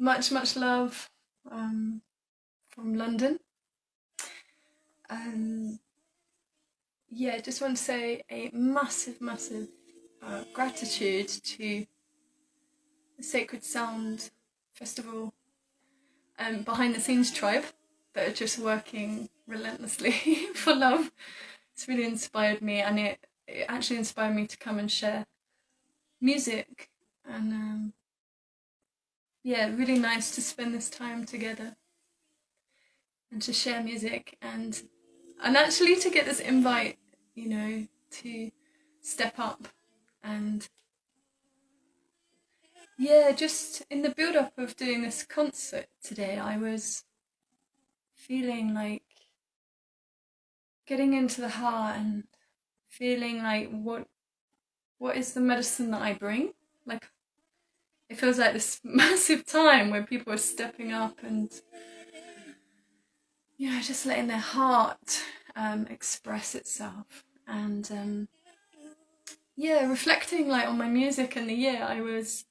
much love from London. Yeah, just want to say a massive gratitude to the Sacred Sound Festival behind the scenes tribe that are just working relentlessly for love. It's really inspired me, and it actually inspired me to come and share music. And yeah, really nice to spend this time together and to share music, and actually to get this invite, you know, to step up. And yeah, just in the build up of doing this concert today, I was feeling like getting into the heart and feeling like what is the medicine that I bring? Like, it feels like this massive time where people are stepping up and, you know, just letting their heart express itself. And yeah, reflecting like on my music and the year, I was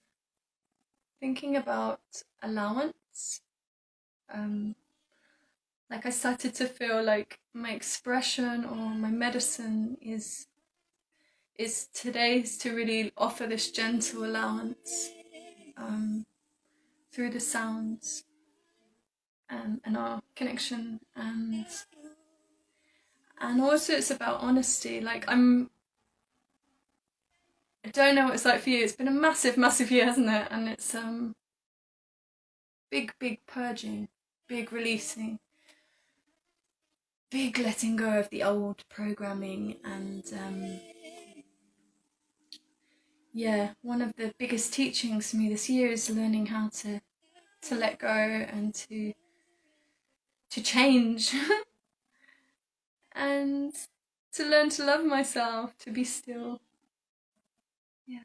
thinking about allowance. Like, I started to feel like my expression or my medicine is today's to really offer this gentle allowance through the sounds and our connection, and also it's about honesty. Like, I don't know what it's like for you. It's been a massive year, hasn't it? And it's big purging, big releasing, big letting go of the old programming. And yeah, one of the biggest teachings for me this year is learning how to let go and to change and to learn to love myself, to be still. Yeah.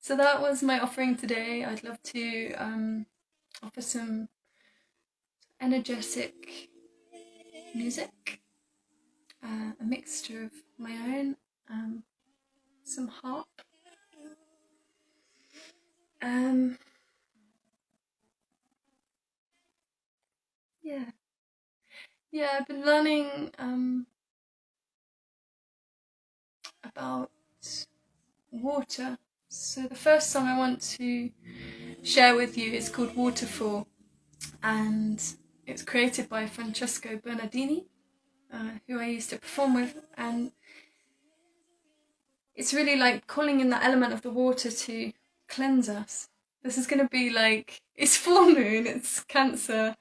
So that was my offering today. I'd love to offer some energetic music, a mixture of my own, some harp. Yeah, I've been learning about water. So the first song I want to share with you is called Waterfall, and it's created by Francesco Bernardini, who I used to perform with, and it's really like calling in the element of the water to cleanse us. This is going to be like, it's full moon, it's Cancer,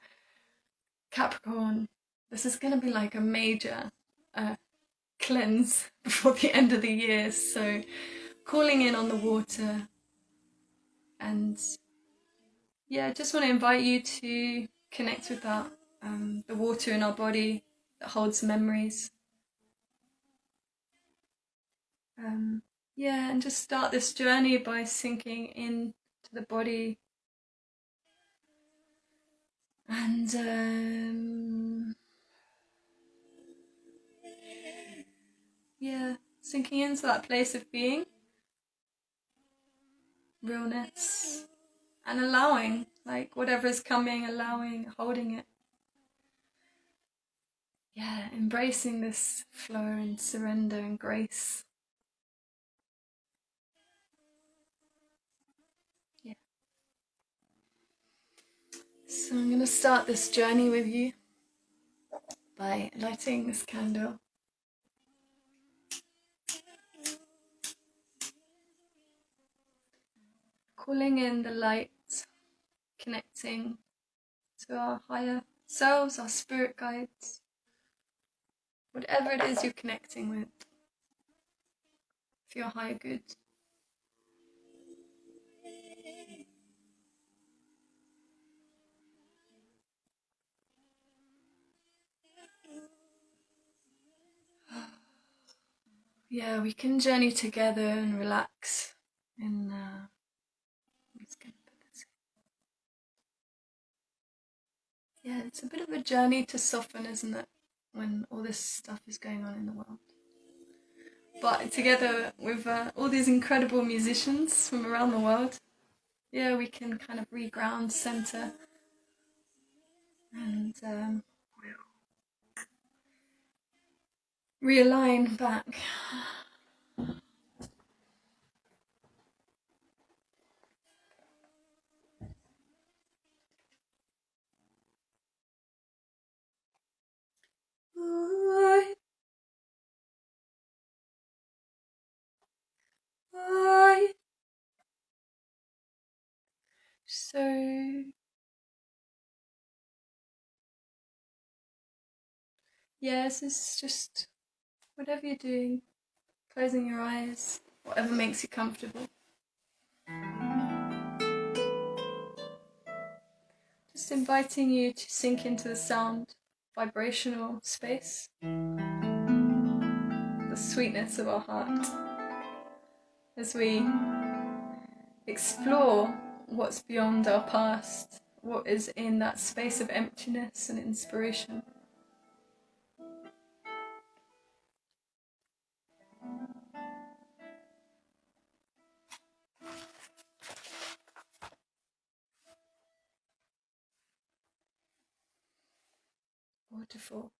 Capricorn. This is going to be like a major cleanse before the end of the year. So calling in on the water, and yeah, I just want to invite you to connect with that, the water in our body that holds memories. Yeah, and just start this journey by sinking into the body and yeah, sinking into that place of being, realness, and allowing, like, whatever is coming, allowing, holding it. Yeah, embracing this flow and surrender and grace. Yeah. So I'm going to start this journey with you by lighting this candle. Calling in the light, connecting to our higher selves, our spirit guides, whatever it is you're connecting with, for your higher good. Yeah, we can journey together and relax in I'm just gonna put this in. Yeah, it's a bit of a journey to soften, isn't it, when all this stuff is going on in the world. But together with all these incredible musicians from around the world, yeah, we can kind of reground, center, and realign back. So yes, it's just whatever you're doing, closing your eyes, whatever makes you comfortable. Just inviting you to sink into the sound, vibrational space, the sweetness of our heart, as we explore what's beyond our past, what is in that space of emptiness and inspiration. Waterfall.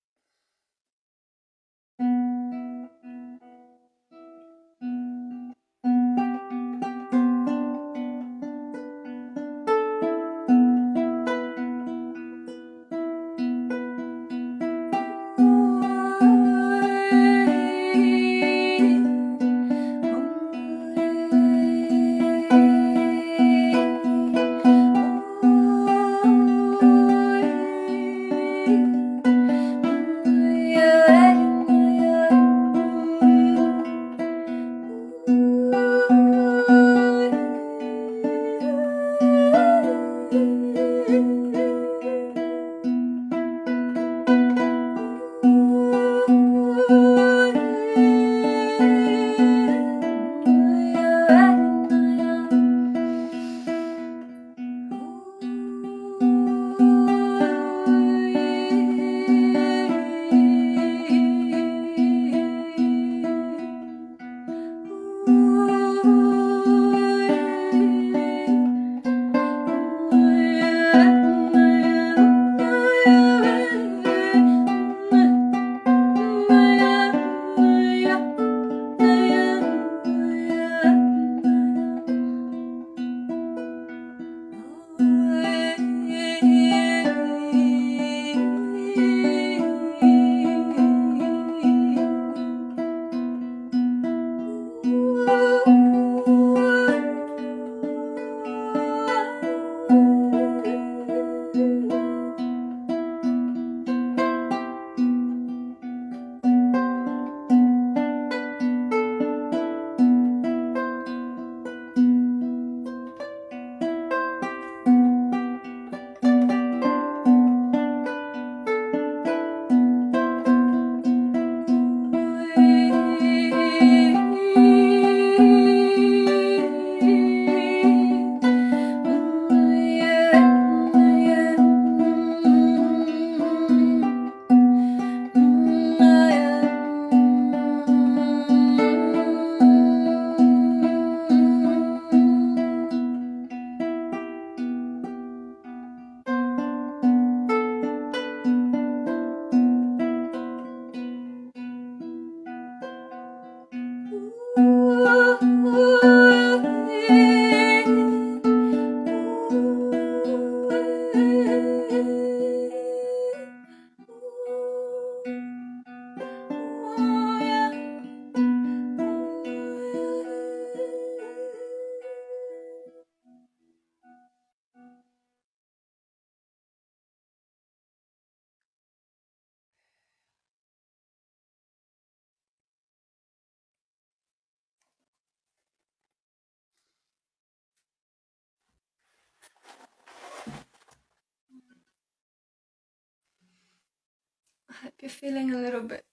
I hope you're feeling a little bit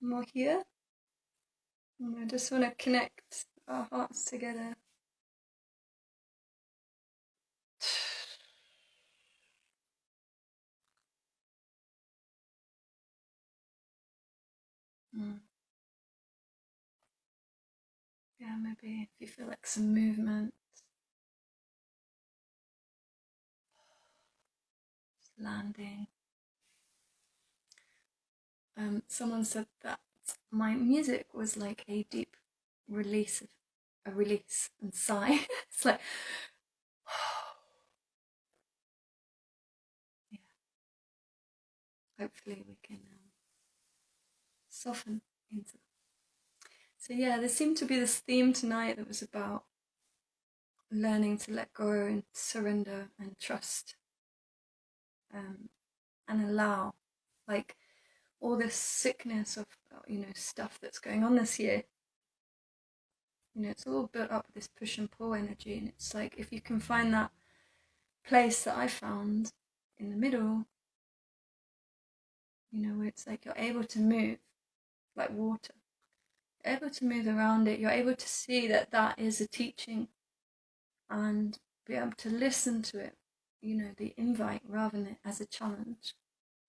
more here. And I just want to connect our hearts together. Yeah, maybe if you feel like some movement, landing. Someone said that my music was like a deep release and sigh. It's like, yeah. Hopefully we can soften into that. So yeah, there seemed to be this theme tonight that was about learning to let go and surrender and trust, and allow, like, all this sickness of, stuff that's going on this year. It's all built up with this push and pull energy, and it's like, if you can find that place that I found in the middle, where it's like you're able to move like water, you're able to move around it, you're able to see that that is a teaching and be able to listen to it, the invite rather than as a challenge.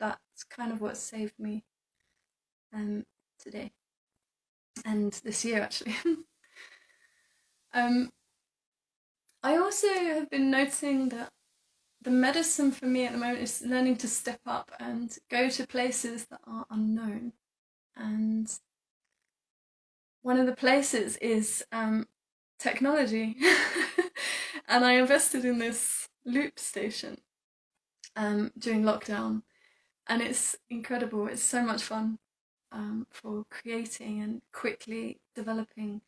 That's kind of what saved me today and this year, actually. I also have been noticing that the medicine for me at the moment is learning to step up and go to places that are unknown. And one of the places is technology. And I invested in this loop station during lockdown, and it's incredible. It's so much fun for creating and quickly developing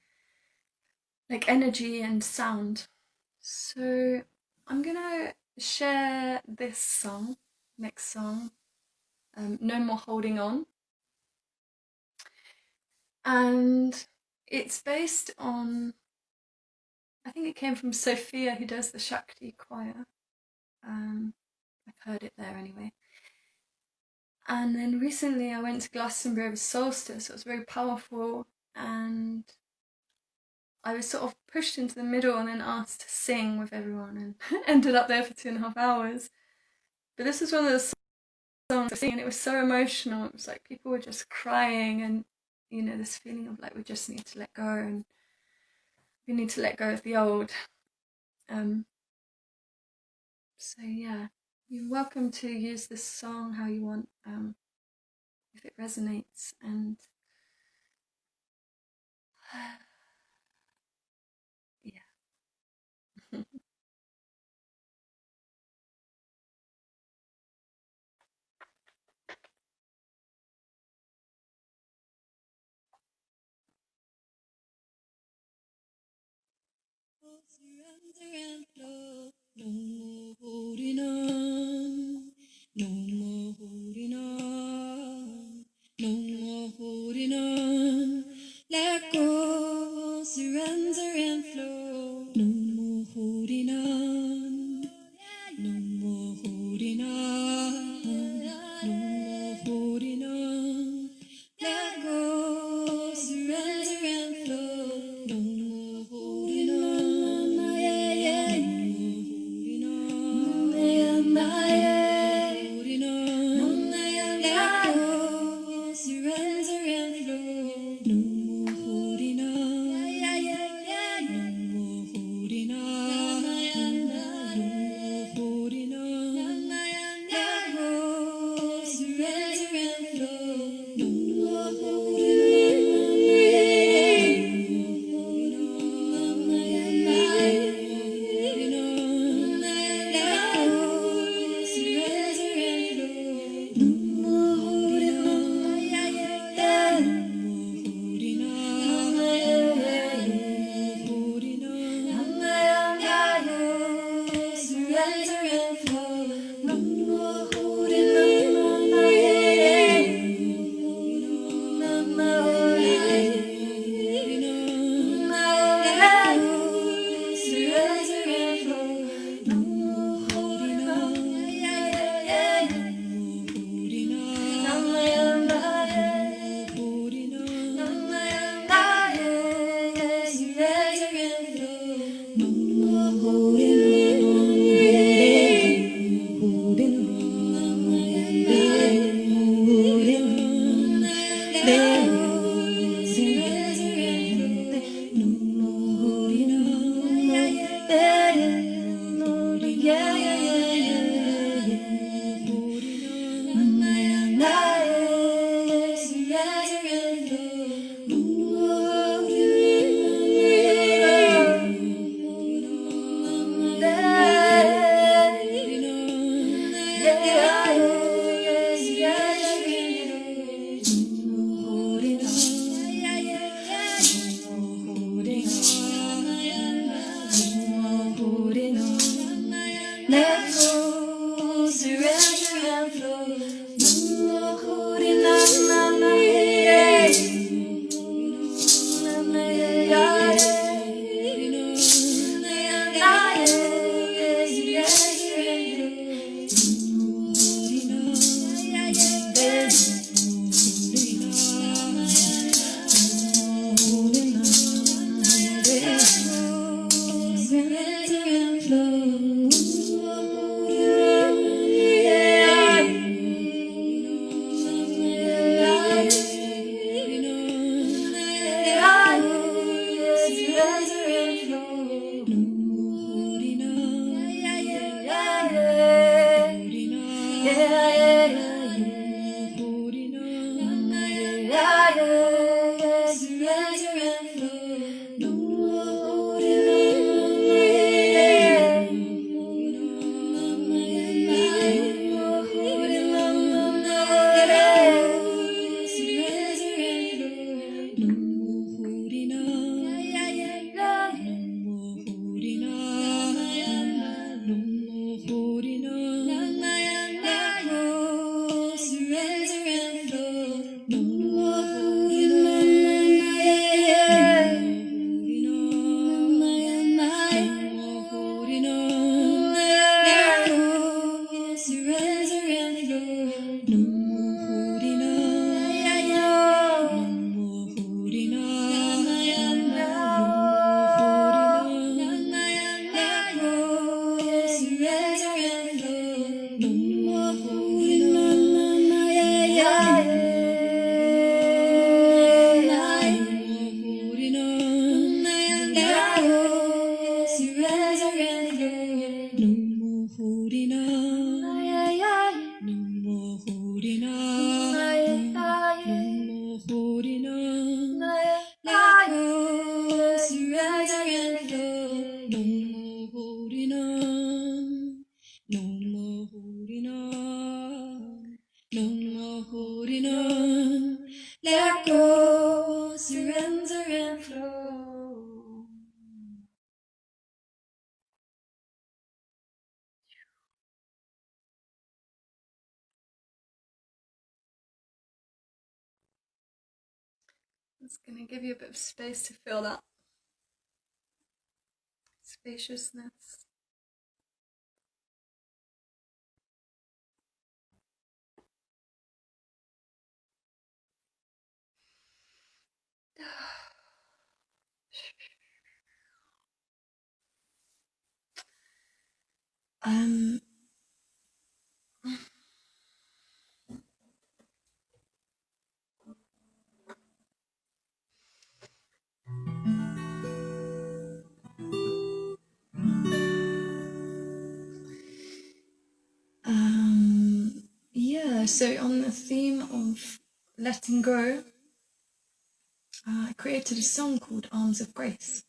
like energy and sound. So I'm gonna share this next song, No More Holding On. And it's based on, I think it came from Sophia, who does the Shakti choir. I've heard it there anyway. And then recently I went to Glastonbury over solstice, so it was very powerful, and I was sort of pushed into the middle and then asked to sing with everyone, and ended up there for 2.5 hours. But this was one of the songs I sang, and it was so emotional. It was like people were just crying, and this feeling of like we just need to let go, and we need to let go of the old. So yeah, you're welcome to use this song how you want, if it resonates, and yeah. Surrender and flow. No more holding on. No more holding on. No more holding on. Let go. Surrender and flow. No more holding on. No more holding on. No more holding on. Let go. Surrender and flow. No more holding on. No more holding on. Let go. Surrender and flow. No more holding on. No more holding on. No more holding on. Let go. Surrender and flow. No more holding on. Let go, surrender and flow. It's going to give you a bit of space to feel that spaciousness. Yeah, so on the theme of letting go, I created a song called Arms of Grace.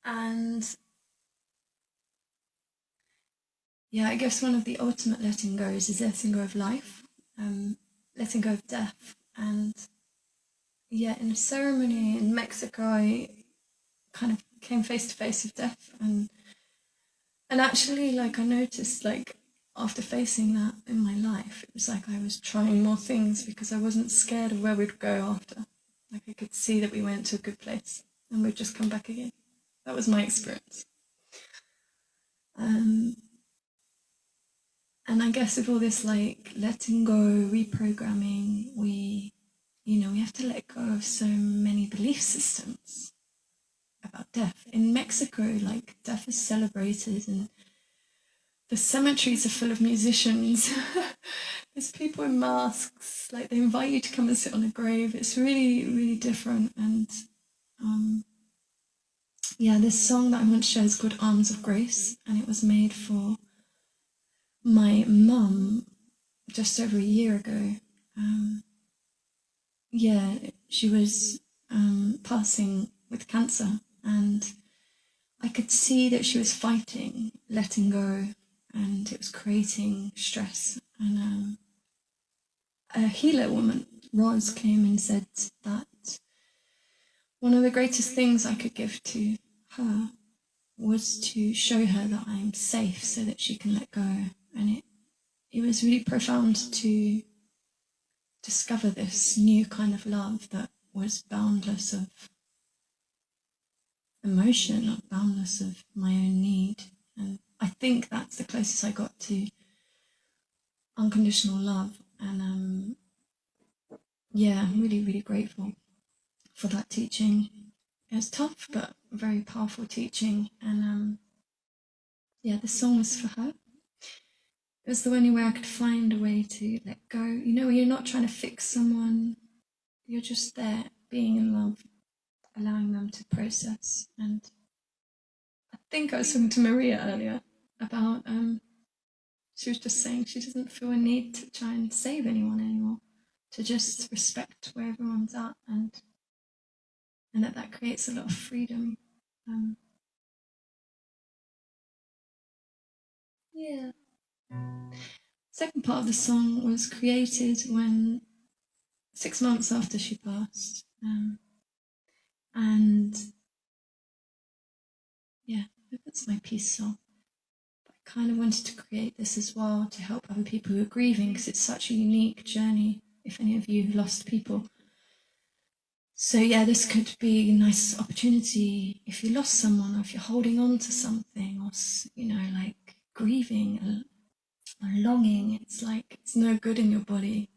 And yeah, I guess one of the ultimate letting goes is letting go of life, letting go of death. And yeah, in a ceremony in Mexico, I kind of came face to face with death, and actually, like, I noticed, like, after facing that in my life, it was like I was trying more things because I wasn't scared of where we'd go after. Like, I could see that we went to a good place and we'd just come back again. That was my experience. And I guess with all this, like, letting go, reprogramming, we have to let go of so many belief systems about death. In Mexico, like, death is celebrated, and the cemeteries are full of musicians. There's people in masks, like, they invite you to come and sit on a grave. It's really, really different. And yeah, this song that I want to share is called Arms of Grace, and it was made for my mum just over a year ago. Yeah, she was passing with cancer, and I could see that she was fighting letting go, and it was creating stress. And a healer woman, Roz, came and said that one of the greatest things I could give to her was to show her that I'm safe so that she can let go. And it was really profound to discover this new kind of love that was boundless of emotion, not boundless of my own need. And I think that's the closest I got to unconditional love. And yeah, I'm really, really grateful for that teaching. It was tough, but very powerful teaching. And yeah, the song was for her. It was the only way I could find a way to let go. You know, you're not trying to fix someone, you're just there, being in love, allowing them to process. And I think I was talking to Maria earlier, about she was just saying she doesn't feel a need to try and save anyone anymore, to just respect where everyone's at, and that creates a lot of freedom. Yeah. Second part of the song was created when 6 months after she passed, and yeah, that's my peace song. But I kind of wanted to create this as well to help other people who are grieving, because it's such a unique journey. If any of you lost people, so yeah, this could be a nice opportunity if you lost someone, or if you're holding on to something, or like grieving or longing. It's like it's no good in your body,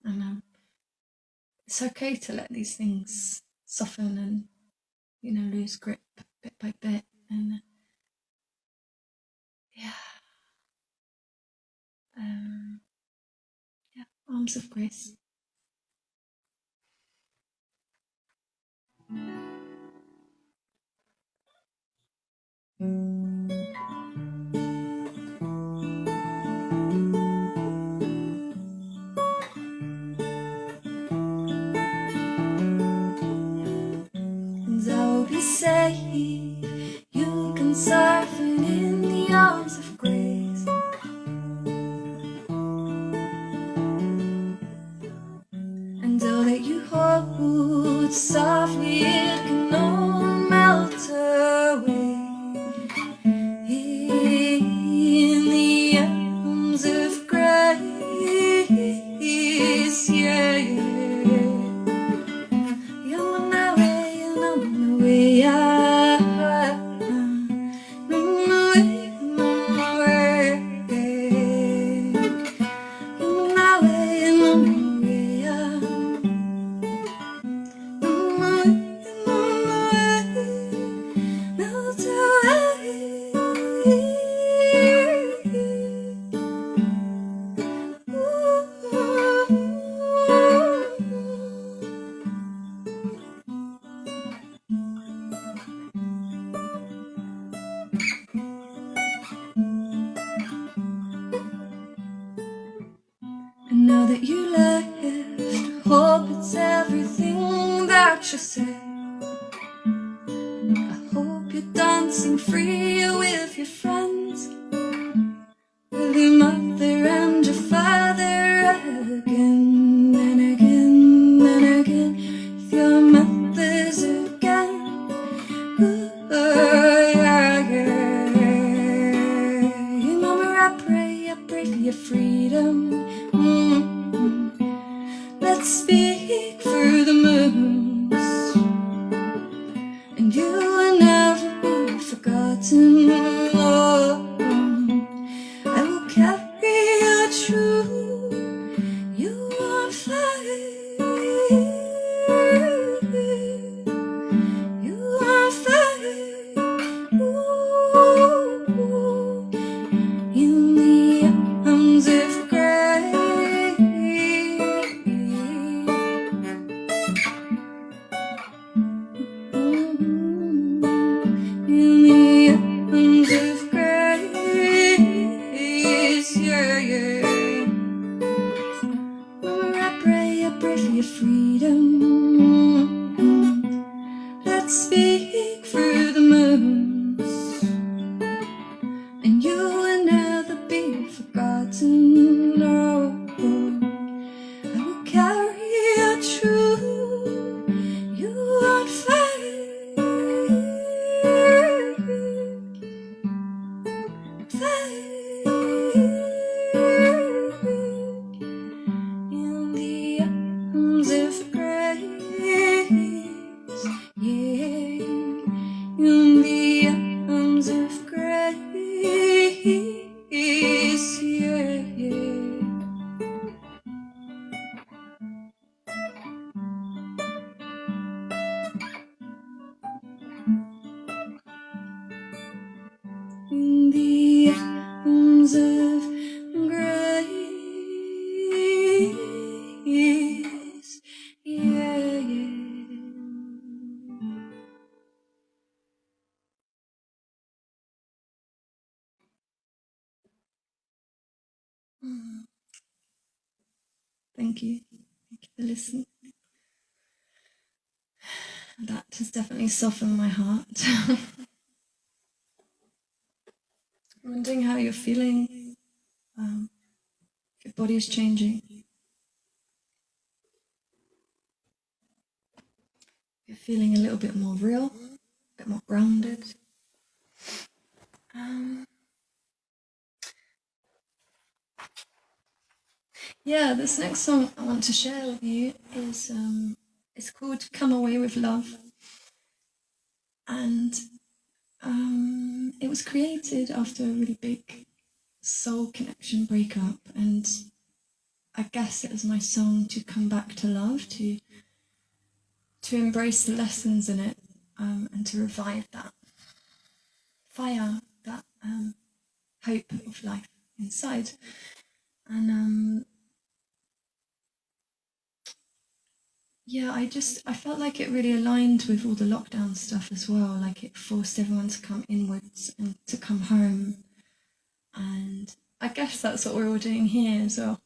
and it's okay to let these things soften and lose grip bit by bit, and yeah, arms of grace. And I'll be safe, you can soften in the arms of grace. And I'll let you hold softly, it can all melt away in the arms of grace. Yeah, yeah. You're on my way, and I'm on my way. And now that you left, hope it's everything that you said. I hope you're dancing free with your friends, with your mother and your father, again and again and again, with your mothers again. Ooh, yeah, yeah. You remember I pray for your freedom. Let's speak through the moons, and you will never be forgotten. Oh, I will carry your truth. You are fire. You are fire. Ooh, in the arms of grace. In the Thank you. Thank you for listening. That has definitely softened my heart. I'm wondering how you're feeling, if your body is changing. You're feeling a little bit more real, a bit more grounded. Yeah, this next song I want to share with you is it's called "Come Away with Love," and it was created after a really big soul connection breakup, and I guess it was my song to come back to love, to embrace the lessons in it, and to revive that fire, that hope of life inside. And yeah, I felt like it really aligned with all the lockdown stuff as well. Like it forced everyone to come inwards and to come home. And I guess that's what we're all doing here as well.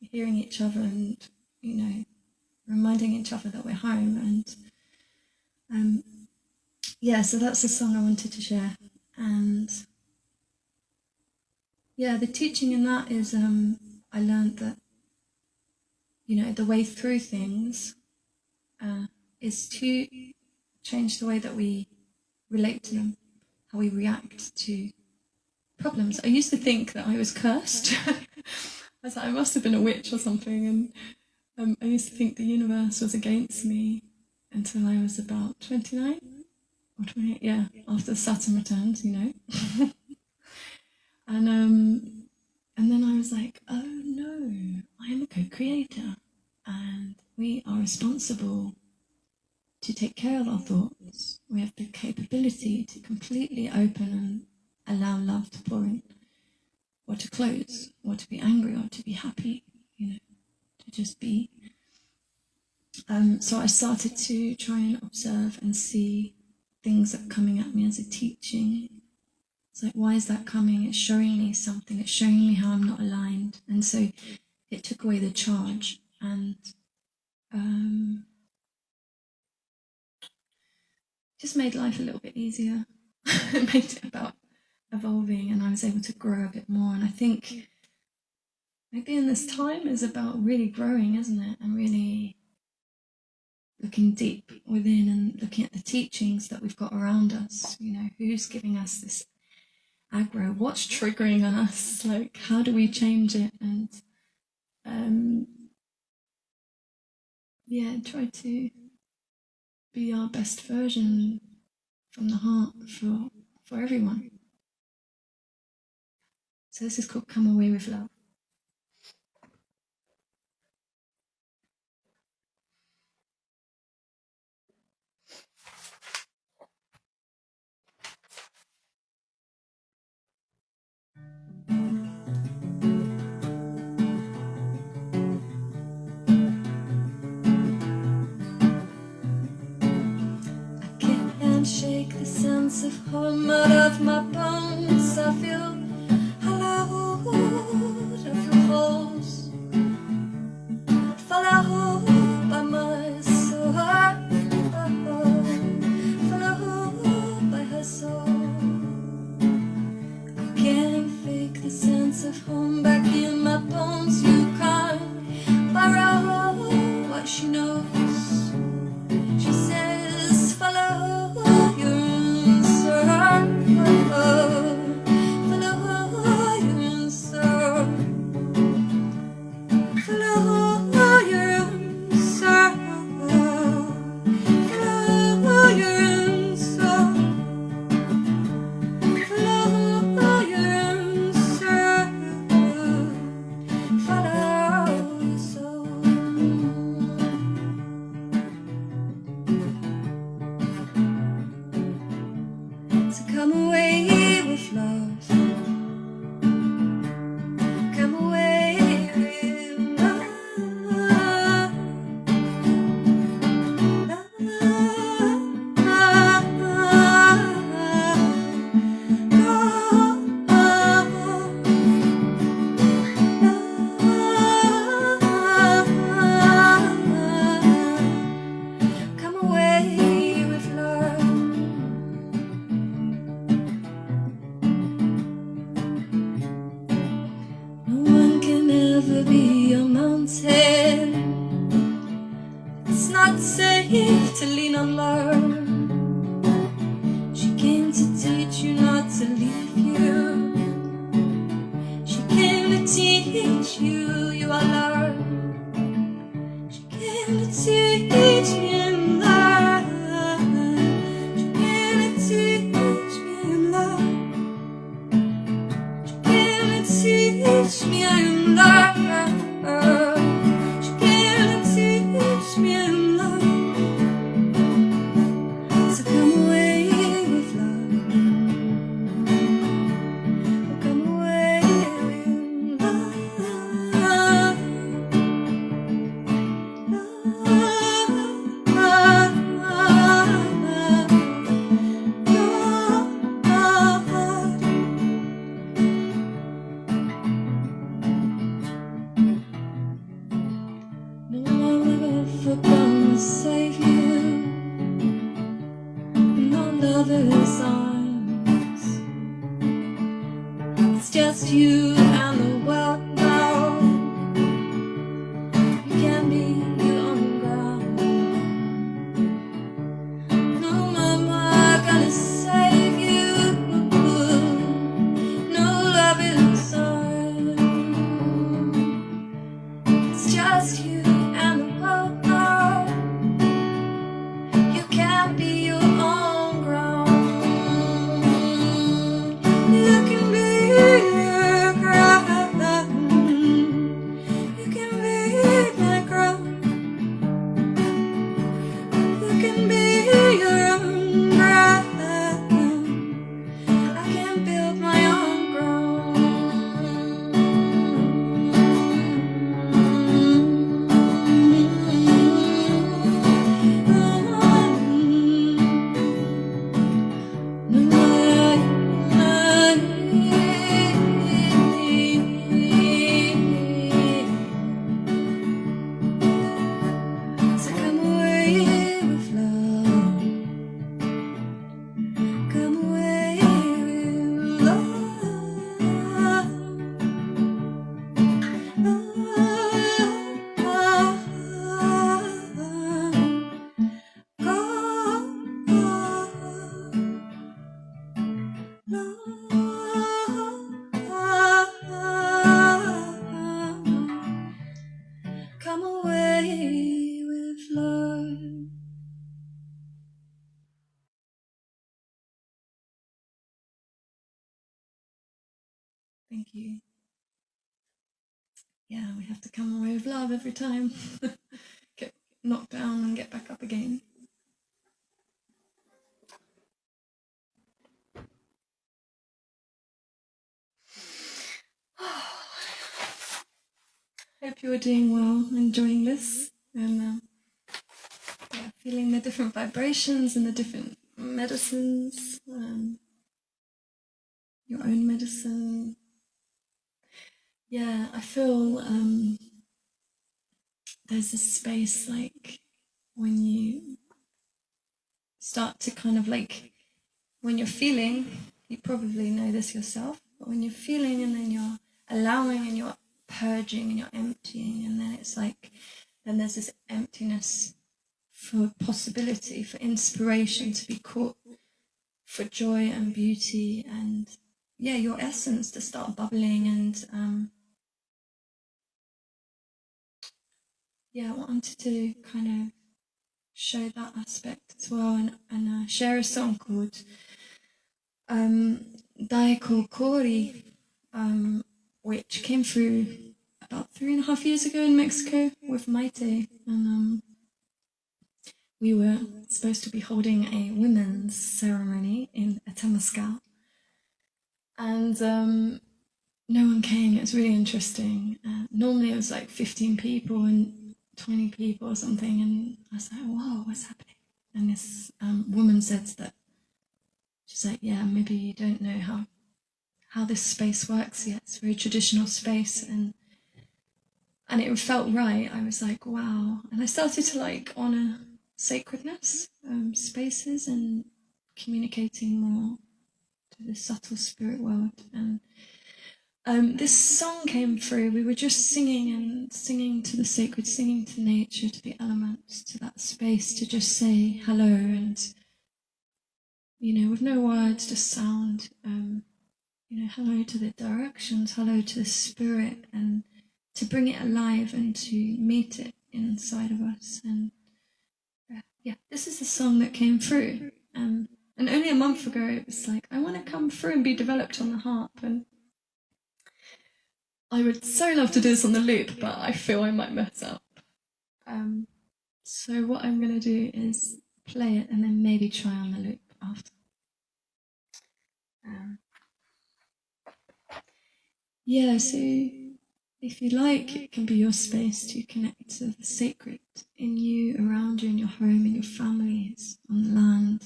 Hearing each other and, reminding each other that we're home. And yeah, so that's the song I wanted to share. And yeah, the teaching in that is I learned that, the way through things is to change the way that we relate to them, how we react to problems. I used to think that I was cursed. I was like, I must have been a witch or something, and I used to think the universe was against me until I was about 29 or 28, yeah, after Saturn returns, and then I was like, oh no, I am a co-creator, and we are responsible to take care of our thoughts. We have the capability to completely open and allow love to pour in, or to close, or to be angry, or to be happy, to just be. So I started to try and observe and see things that are coming at me as a teaching. It's like, why is that coming? It's showing me something. It's showing me how I'm not aligned. And so it took away the charge and just made life a little bit easier. It made it about evolving, and I was able to grow a bit more. And I think maybe in this time is about really growing, isn't it? And really looking deep within and looking at the teachings that we've got around us. Who's giving us this aggro? What's triggering us? Like, how do we change it? And yeah, try to be our best version from the heart for everyone. So this is called "Come Away with Love." Shake the sense of home out of my bones. I feel hallowed, I feel holes followed by my soul, followed by her soul. I can't fake the sense of home back in my bones. You can't borrow what she knows. She says follow be a mountain. It's not safe to lean on love. She came to teach you not to leave you. She came to teach you you are loved. She came to teach me in love. She came to teach me in love. She came to teach me in love. She came to teach me in love. So come away with love. Come away with love. No love ever gonna save you. No lover's arms. It's just you and the world now. You can be your own ground. No mama gonna save you. No lover's arms. It's just you and the world now. You can be your own ground. You can be your ground. You can be my ground. You can be your own ground. I can build my own ground. So come away with love. Come away with love. Come away with love. Thank you. Yeah, we have to come away with love every time. Get knocked down and get back up again. Hope you're doing well, enjoying this, and yeah, feeling the different vibrations and the different medicines, your own medicine. Yeah, I feel there's this space like when you start to kind of like, when you're feeling, you probably know this yourself, but when you're feeling and then you're allowing and you're purging and you're emptying, and then it's like, then there's this emptiness for possibility, for inspiration to be caught, for joy and beauty, and yeah, your essence to start bubbling. And yeah, I wanted to kind of show that aspect as well, and share a song called kori, which came through about 3.5 years ago in Mexico with Maite, and we were supposed to be holding a women's ceremony in a temazcal, and no one came. It was really interesting. Normally it was like 15 people and 20 people or something, and I was like, whoa, what's happening? And this woman said that, she's like, yeah, maybe you don't know how this space works yet. It's a very traditional space, and it felt right. I was like, wow. And I started to like honor sacredness, spaces, and communicating more to the subtle spirit world. And This song came through. We were just singing and singing to the sacred, singing to nature, to the elements, to that space to just say hello and, with no words, just sound. Hello to the directions, hello to the spirit, and to bring it alive and to meet it inside of us. And this is the song that came through. And only a month ago, it was like, I want to come through and be developed on the harp. And I would so love to do this on the loop, but I feel I might mess up. So what I'm going to do is play it and then maybe try on the loop after. So if you like, it can be your space to connect to the sacred in you, around you, in your home, in your families, on the land,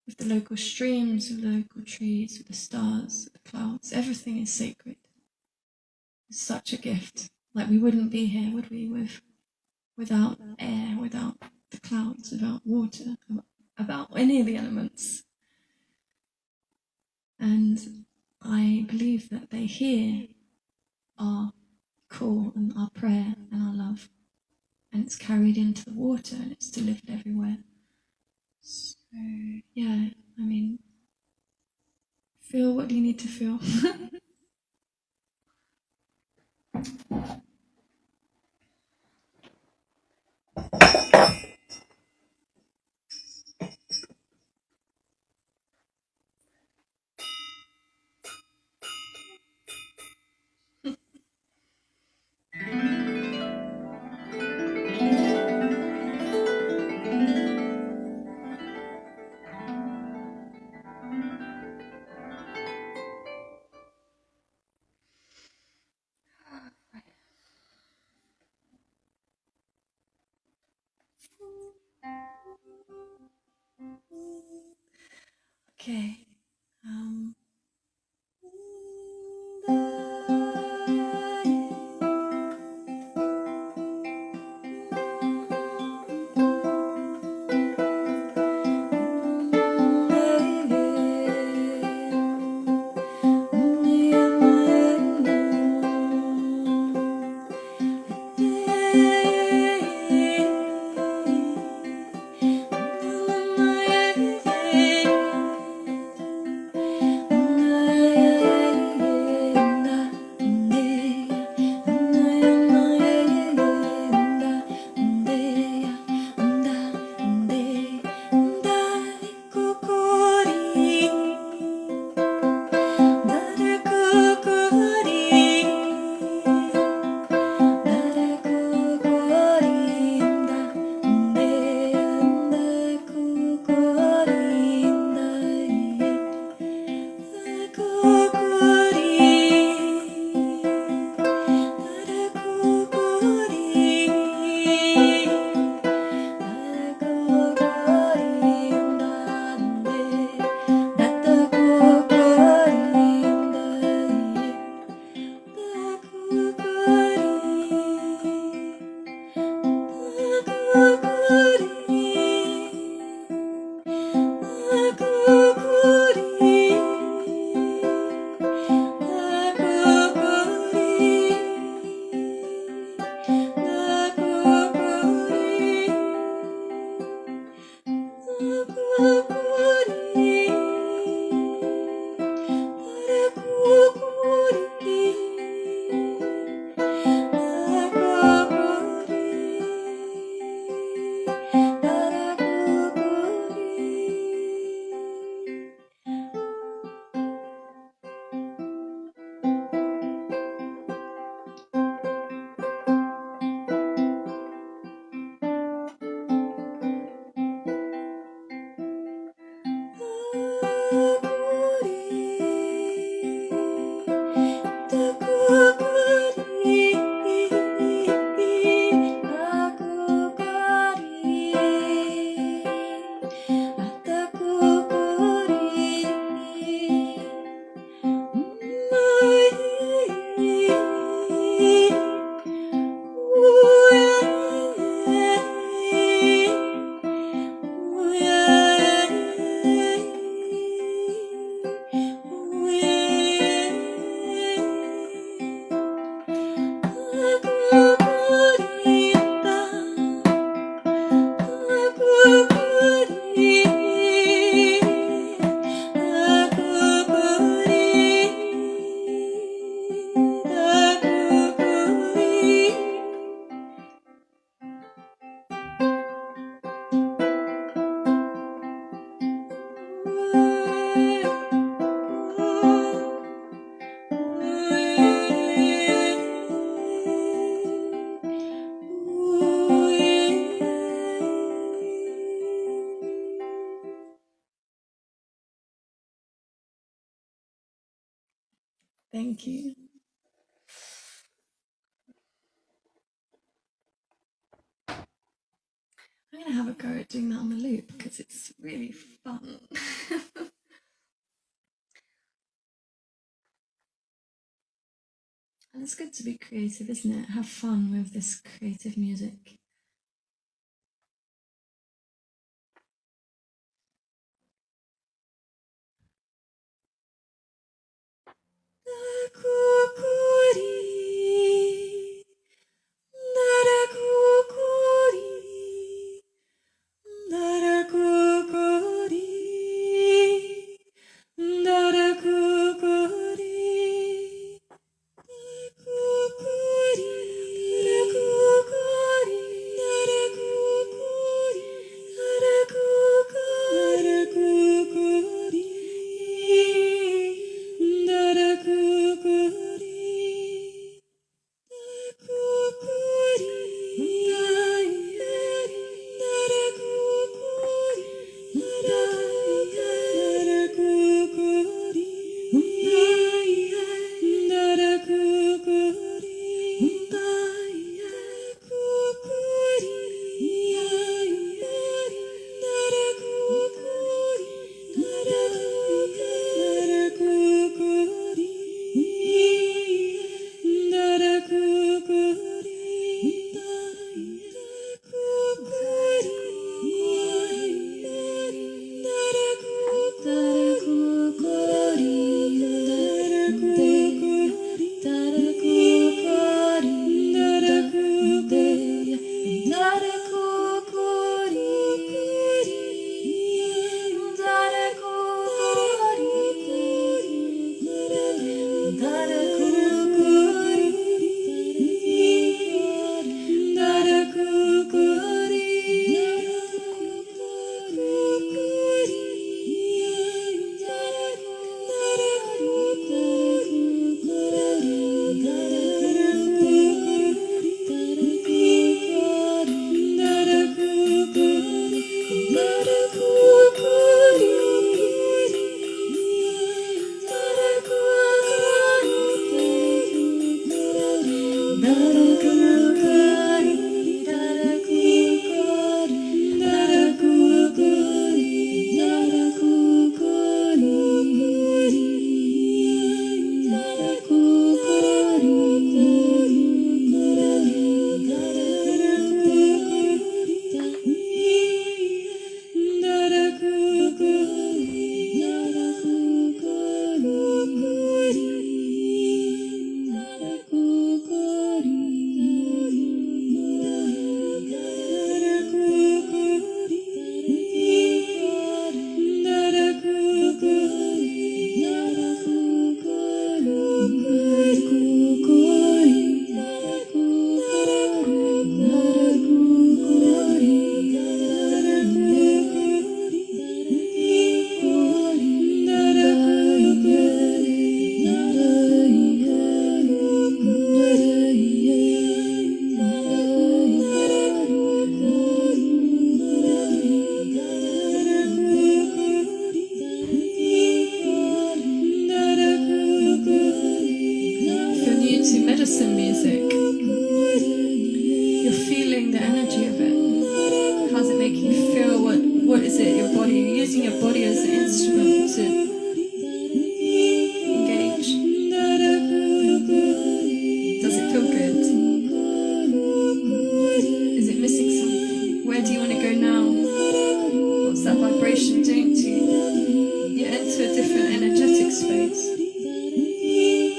with the local streams, with the local trees, with the stars, with the clouds. Everything is sacred. It's such a gift. Like, we wouldn't be here, would we, without air, without the clouds, without water, about any of the elements. And I believe that they hear our call and our prayer and our love, and it's carried into the water and it's delivered everywhere. So feel what you need to feel. Okay. Thank you. I'm going to have a go at doing that on the loop because it's really fun. And it's good to be creative, isn't it? Have fun with this creative music.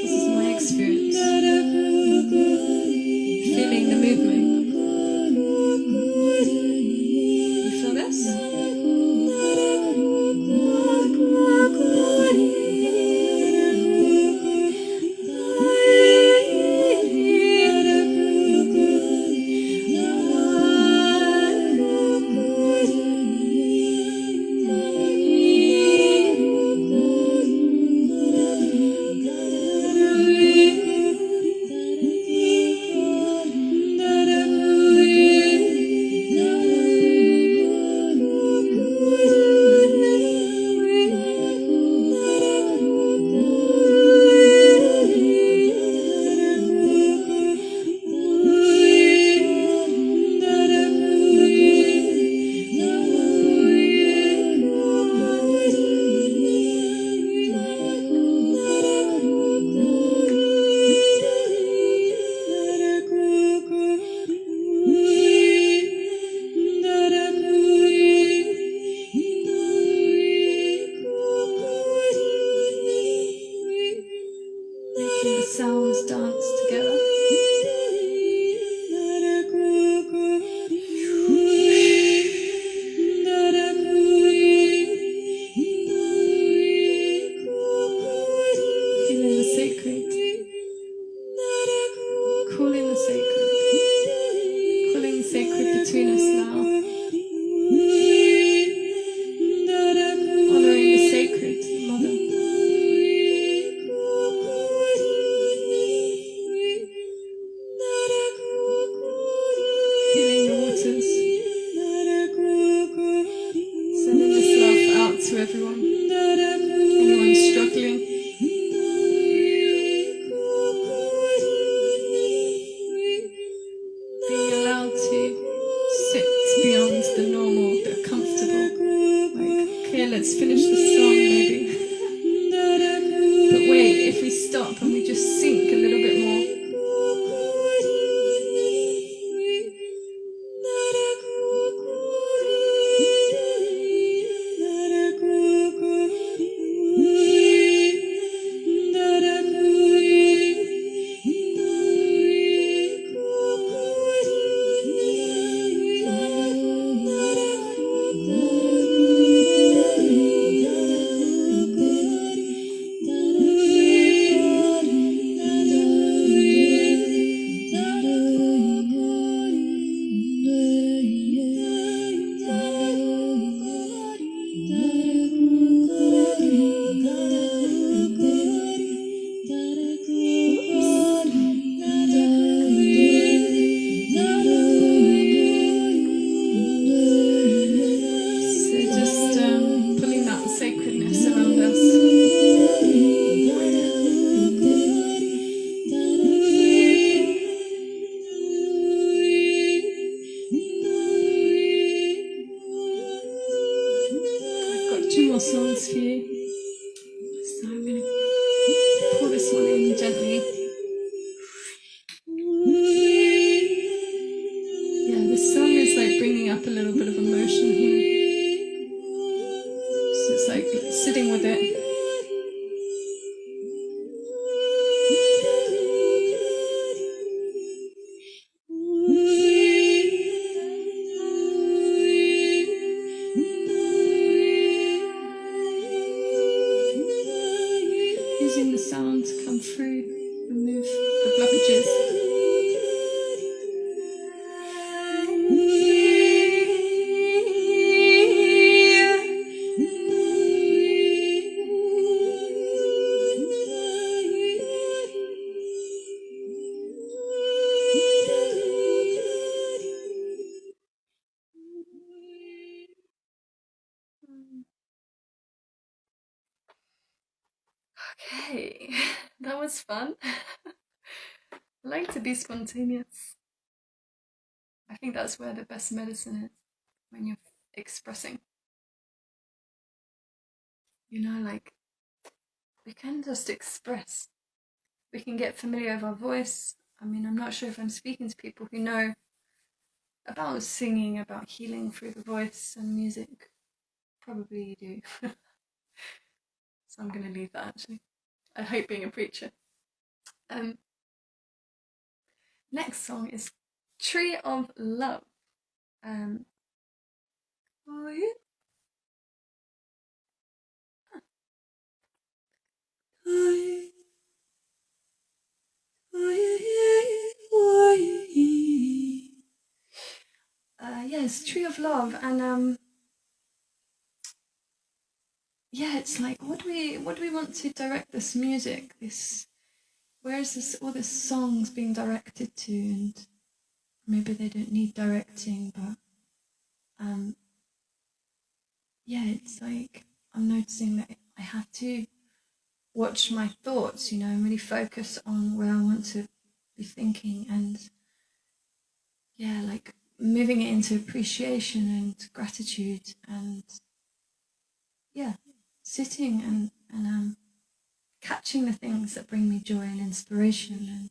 This is my experience. sounds dance together. Feeling the sacred, calling the sacred, calling the sacred between us now, honoring the sacred mother. Feeling the waters, sending this love out to everyone, anyone struggling. Being allowed to sit beyond the normal, the comfortable. Like, okay, let's finish the song maybe. But wait, if we stop and we just sink a little bit more. Songs for you. So I'm going to pour this one in gently. Yeah, this song is like bringing up a little bit of emotion here. So it's like sitting with it. Using the sound to come through, remove the blockages. Okay, that was fun. I like to be spontaneous. I think that's where the best medicine is, when you're expressing. You know, like, we can just express. We can get familiar with our voice. I mean, I'm not sure if I'm speaking to people who know about singing, about healing through the voice and music. Probably you do. So I'm going to leave that, actually. I hate being a preacher. Next song is Tree of Love. Oh, yeah. Yes, Tree of Love, and yeah, it's like, what do we want to direct this music? Where is this? All this songs being directed to, and maybe they don't need directing, but yeah, it's like I'm noticing that I have to watch my thoughts, you know, and really focus on where I want to be thinking, and yeah, like moving it into appreciation and gratitude, and yeah, sitting and catching the things that bring me joy and inspiration, and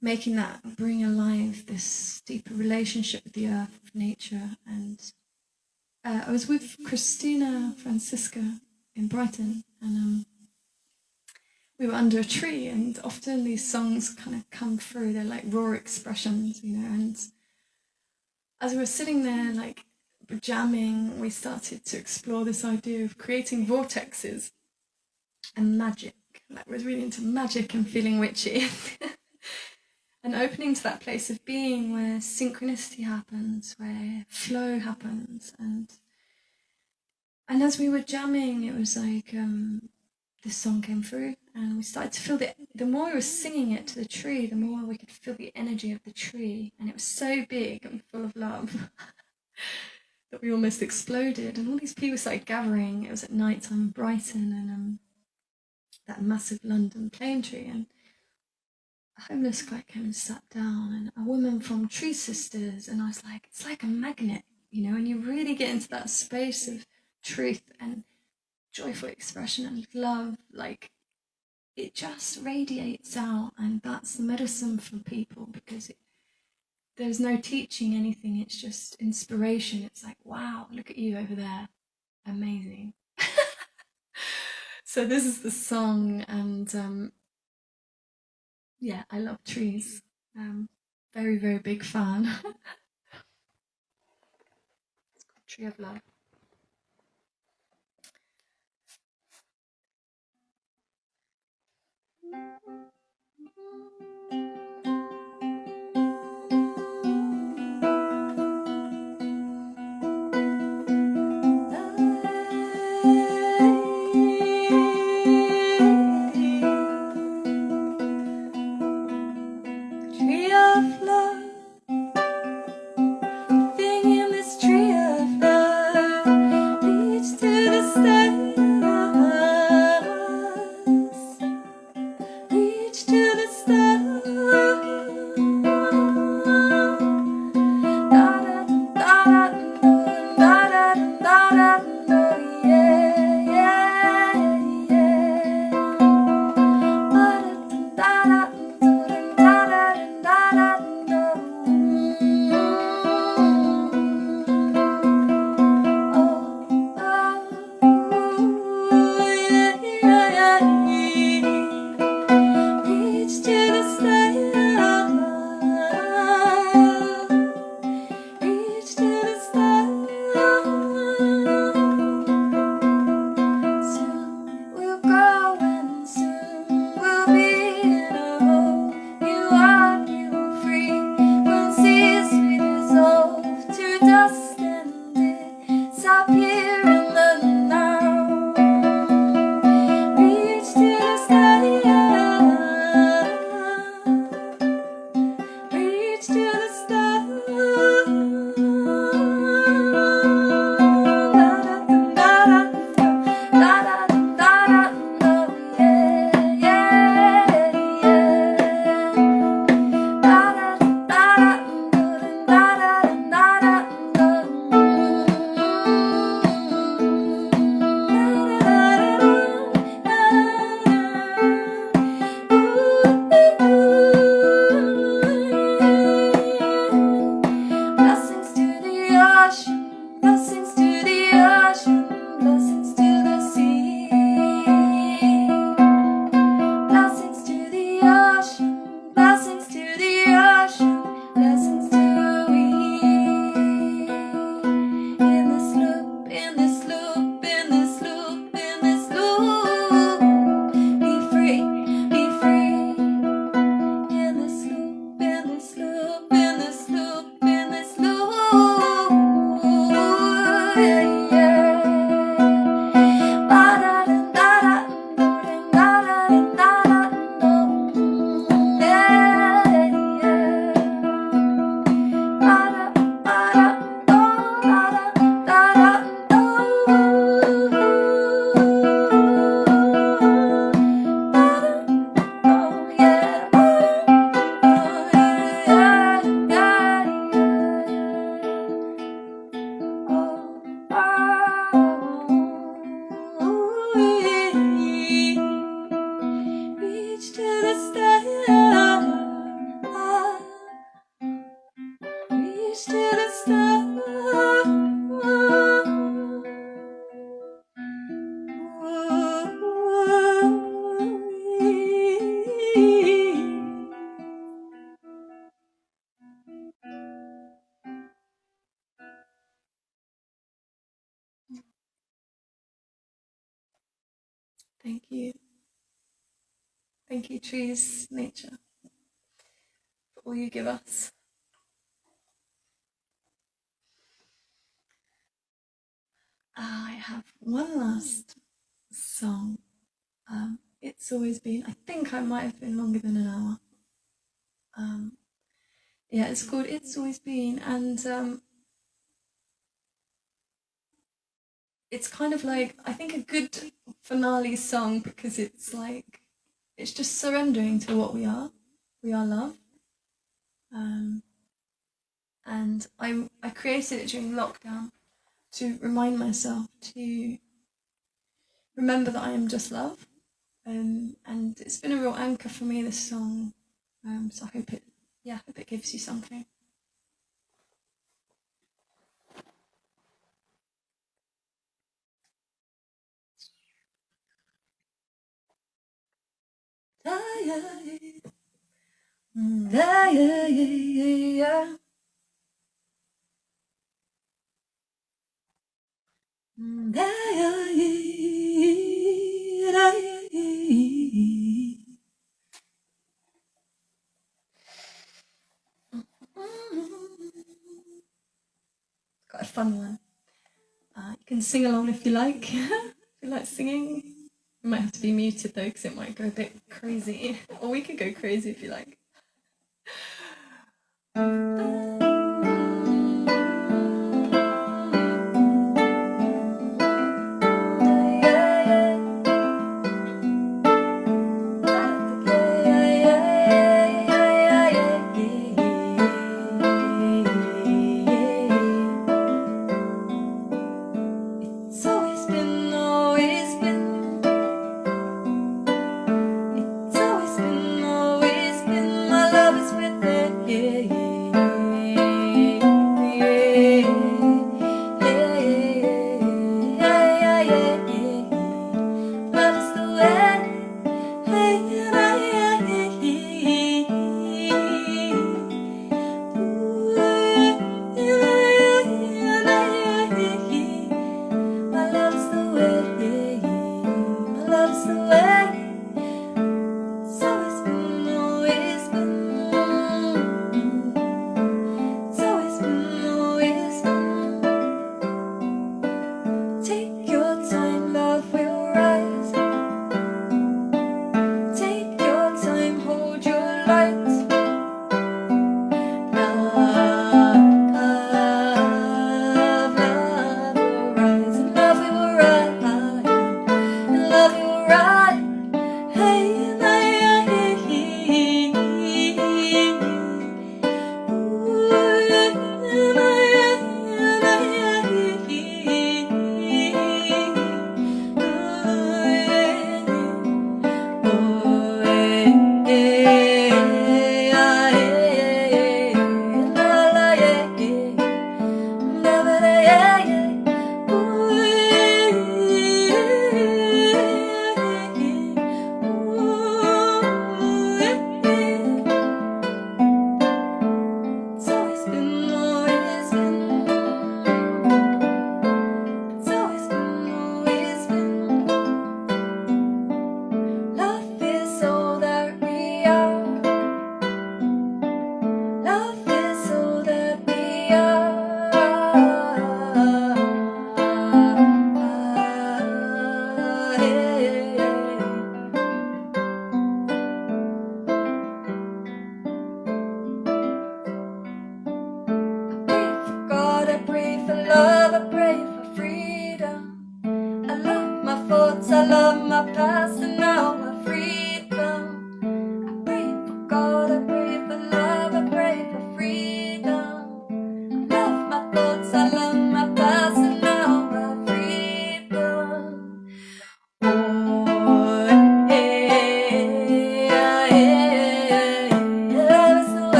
making that bring alive this deeper relationship with the earth, with nature. And I was with Christina Francisca in Brighton, and we were under a tree, and often these songs kind of come through. They're like raw expressions, you know. And as we were sitting there, like jamming, we started to explore this idea of creating vortexes and magic. Like, we're really into magic and feeling witchy. And opening to that place of being where synchronicity happens, where flow happens. And as we were jamming, it was like this song came through, and we started to feel the more we were singing it to the tree, the more we could feel the energy of the tree. And it was so big and full of love that we almost exploded. And all these people started gathering. It was at night time in Brighton, and that massive London plane tree. And a homeless guy came and sat down, and a woman from Tree Sisters. And I was like, it's like a magnet, you know, and you really get into that space of truth and joyful expression and love. Like, it just radiates out, and that's the medicine for people, because there's no teaching anything, it's just inspiration. It's like, wow, look at you over there, amazing. So this is the song, and yeah, I love trees. Very, very big fan. It's called Tree of Love. Tree of love, living in this tree of love, reach to the stars, reach to the stars. Da da da da da da da da, yeah, yeah, yeah. Da da da. Thank you, trees, nature, for all you give us. I have one last song. It's always been, I think I might have been longer than an hour. Yeah, it's called It's Always Been, and it's kind of like, I think, a good finale song, because it's like, it's just surrendering to what we are. We are love. And I created it during lockdown to remind myself to remember that I am just love. And it's been a real anchor for me, this song. So I hope it gives you something. Got a fun one. You can sing along if you like. If you like singing. You might have to be muted though, because it might go a bit crazy. Or we could go crazy if you like.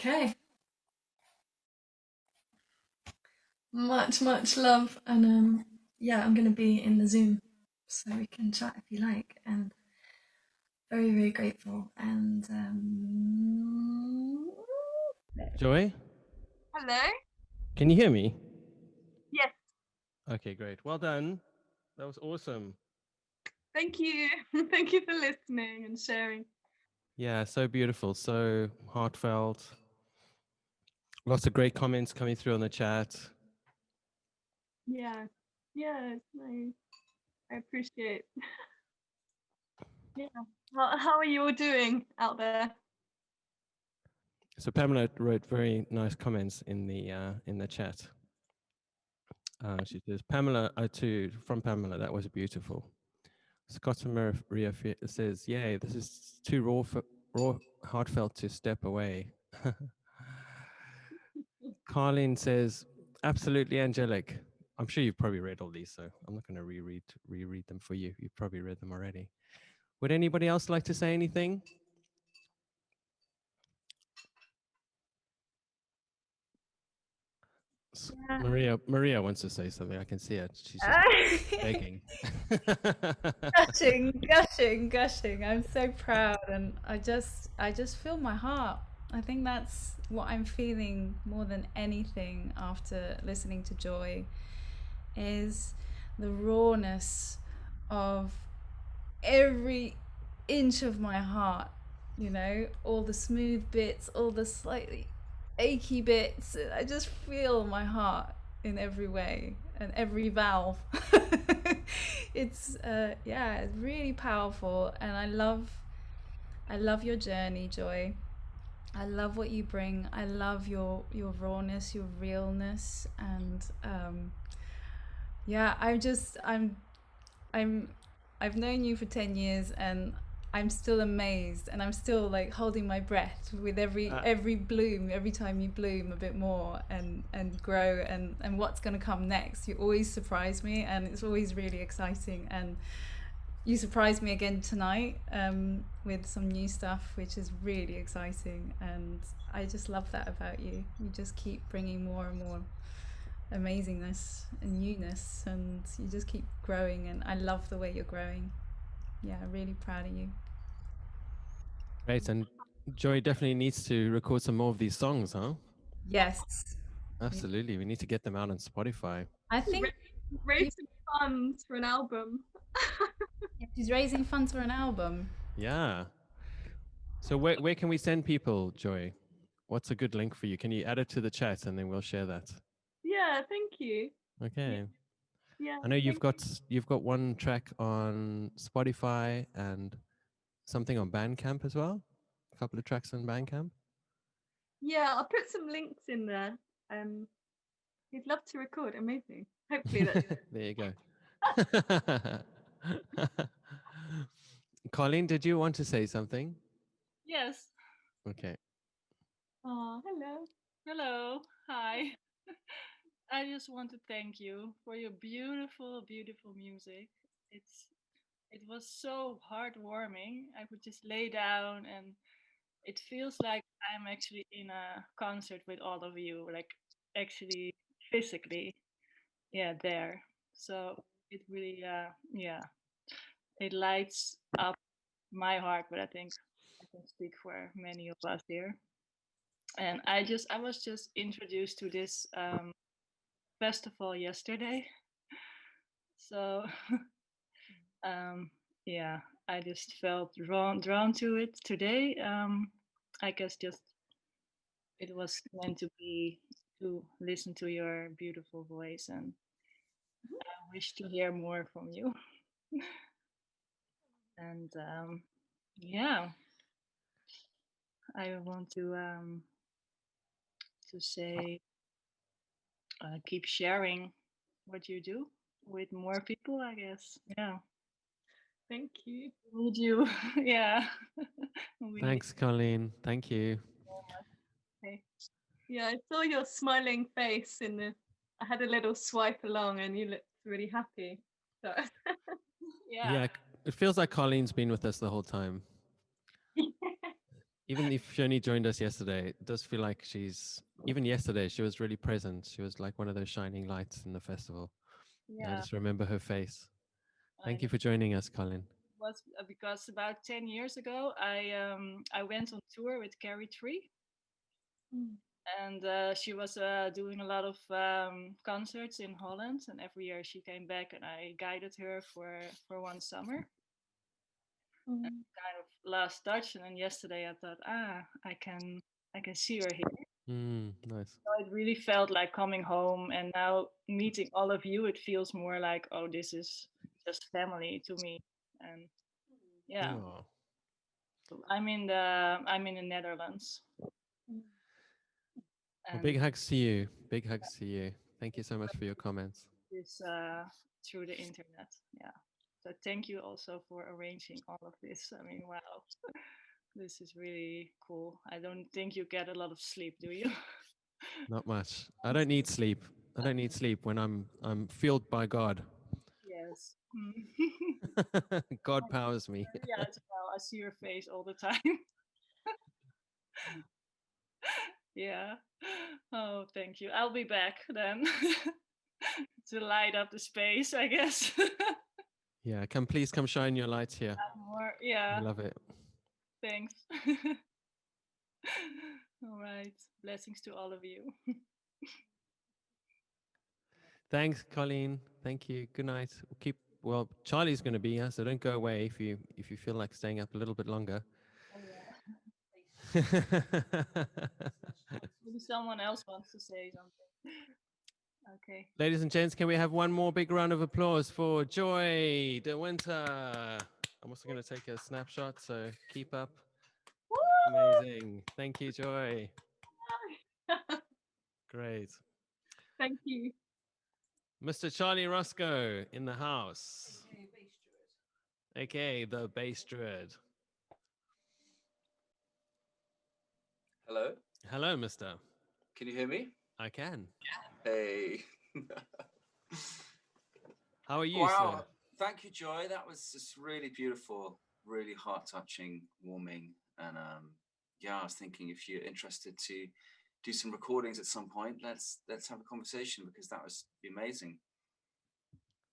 Okay. Much love, and yeah, I'm gonna be in the Zoom, so we can chat if you like. And very grateful. And Joy, Hello? can you hear me? Yes, Okay, great. Well done. That was awesome. thank you. Thank you for listening and sharing. Yeah, so beautiful, so heartfelt. Lots of great comments coming through on the chat. Yeah, yeah, it's nice. I appreciate. Yeah. How are you all doing out there? So Pamela wrote very nice comments in the chat. She says, Pamela, from Pamela, that was beautiful. Scott Maria says, yay, this is too raw, heartfelt to step away. Carlin says, absolutely angelic. I'm sure you've probably read all these, so I'm not going to reread them for you. You've probably read them already. Would anybody else like to say anything? Yeah. Maria wants to say something. I can see it. She's just begging. Gushing. I'm so proud, and I just feel my heart. I think that's what I'm feeling more than anything after listening to Joy is the rawness of every inch of my heart, all the smooth bits, all the slightly achy bits. I just feel my heart in every way and every valve. Yeah, it's really powerful, and I love your journey, Joy. I love what you bring. I love your rawness, your realness, and yeah, I'm I've known you for 10 years, and I'm still amazed, and I'm still like holding my breath with every bloom, every time you bloom a bit more and grow, and what's going to come next. You always surprise me, and it's always really exciting, and you surprised me again tonight with some new stuff, which is really exciting, and I just love that about you. You just keep bringing more and more amazingness and newness, and you just keep growing, and I love the way you're growing. Yeah, really proud of you. Great, and Joy definitely needs to record some more of these songs, huh? Yes. Absolutely. We need to get them out on Spotify. I think Raise some funds for an album. she's raising funds for an album. Yeah. So where can we send people, Joy? What's a good link for you? Can you add it to the chat and then we'll share that? Yeah, thank you. Okay. Yeah, I know thank you've got one track on Spotify and something on Bandcamp as well. A couple of tracks on Bandcamp. Yeah, I'll put some links in there. He'd love to record. Amazing. Hopefully that. There you go. Colleen, did you want to say something? Yes. Okay. Oh, hello. Hello. Hi. I just want to thank you for your beautiful music. It was so heartwarming. I could just lay down and it feels like I'm actually in a concert with all of you, like actually physically, yeah, there. So it really, yeah, it lights up my heart, but I think I can speak for many of us here. And I was just introduced to this festival yesterday, so um, yeah, I just felt drawn to it today. I guess just it was meant to be to listen to your beautiful voice, and I wish to hear more from you. And yeah, I want to say keep sharing what you do. with more people, I guess. Yeah. Thank you. We need you. Yeah. Thanks, Colleen. Thank you. Okay. Yeah, I saw your smiling face in the. I had a little swipe along, and you looked really happy. So Yeah, it feels like Colleen's been with us the whole time. Even if she only joined us yesterday, it does feel like even yesterday, she was really present. She was like one of those shining lights in the festival. Yeah. I just remember her face. Thank I you for joining us, Colleen. was because about 10 years ago, I went on tour with Carrie Tree. And she was doing a lot of concerts in Holland, and every year she came back, and I guided her for one summer. Kind of last touch, and then yesterday I thought, I can see her here. Nice. So it really felt like coming home, and now meeting all of you, it feels more like, oh, this is just family to me. And yeah, Oh. I'm in the Netherlands. Well, big hugs to you. Big hugs to you. Thank you so much for your comments. This through the internet. Yeah. So thank you also for arranging all of this. I mean, wow, this is really cool. I don't think you get a lot of sleep, do you? Not much. I don't need sleep. I don't need sleep when I'm fueled by God. Yes. God powers me. Yeah, as well. I see your face all the time. Yeah. Oh, thank you. I'll be back then to light up the space, I guess. Yeah, please come shine your lights here. More, yeah. I love it. Thanks. All right. Blessings to all of you. Thanks, Colleen. Thank you. Good night. Well, Charlie's going to be here, so don't go away if you feel like staying up a little bit longer. Oh, yeah. Maybe someone else wants to say something. Okay. Ladies and gents, can we have one more big round of applause for Joy de Winter? I'm also going to take a snapshot, so keep up. Amazing. Thank you, Joy. Great. Thank you. Mr. Charlie Roscoe in the house. Okay, the bass druid. Hello. Hello, mister. Can you hear me? I can. Hey. How are you, Wow. sir? Thank you, Joy. That was just really beautiful, really heart-touching, warming. And yeah, I was thinking if you're interested to do some recordings at some point, let's have a conversation, because that was amazing.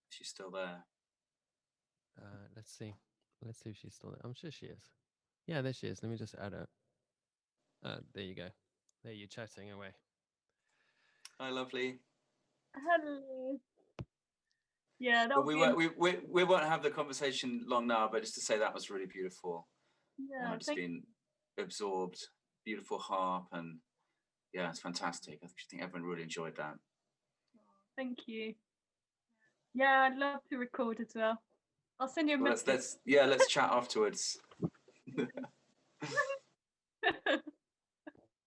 She's still there. Let's see. Let's see if she's still there. I'm sure she is. Yeah, there she is. Let me just add her. There you go. There you're chatting away. Hi, lovely. Hello. Yeah, But we won't have the conversation long now, but just to say that was really beautiful. Yeah, I've just been absorbed. Beautiful harp, and yeah, it's fantastic. I think everyone really enjoyed that. Thank you. Yeah, I'd love to record as well. I'll send you a message. Let's chat afterwards. Thank